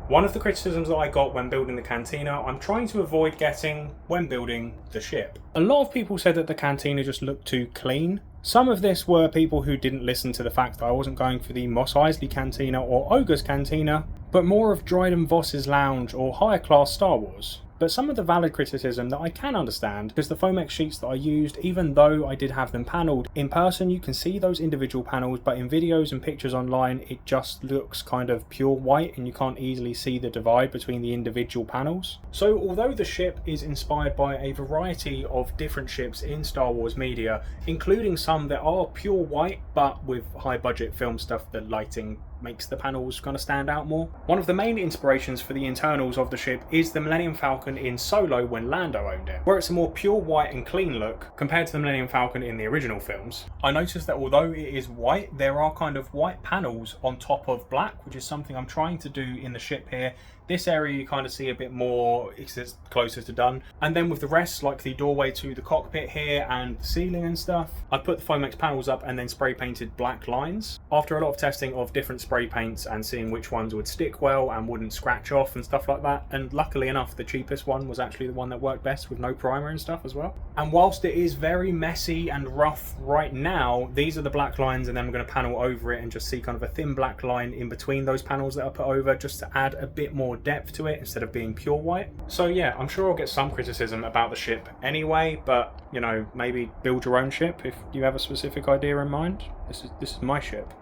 One of the criticisms that I got when building the cantina, I'm trying to avoid getting when building the ship. A lot of people said that the cantina just looked too clean. Some of this were people who didn't listen to the fact that I wasn't going for the Mos Eisley Cantina or Ogre's Cantina, but more of Dryden Voss's Lounge or higher class Star Wars. But some of the valid criticism that I can understand, because the Foamex sheets that I used, even though I did have them panelled, in person you can see those individual panels, but in videos and pictures online it just looks kind of pure white and you can't easily see the divide between the individual panels. So although the ship is inspired by a variety of different ships in Star Wars media, including some that are pure white but with high budget film stuff, the lighting makes the panels kind of stand out more. One of the main inspirations for the internals of the ship is the Millennium Falcon in Solo when Lando owned it, where it's a more pure white and clean look compared to the Millennium Falcon in the original films. I noticed that although it is white, there are kind of white panels on top of black, which is something I'm trying to do in the ship here. This area you kind of see a bit more because it's closer to done. And then with the rest, like the doorway to the cockpit here and the ceiling and stuff, I put the Foamex panels up and then spray painted black lines. After a lot of testing of different spray paints and seeing which ones would stick well and wouldn't scratch off and stuff like that, and luckily enough the cheapest one was actually the one that worked best with no primer and stuff as well. And whilst it is very messy and rough right now, these are the black lines, and then we're going to panel over it and just see kind of a thin black line in between those panels that I put over, just to add a bit more depth to it instead of being pure white. So yeah, I'm sure I'll get some criticism about the ship anyway, but you know, maybe build your own ship if you have a specific idea in mind. This is my ship.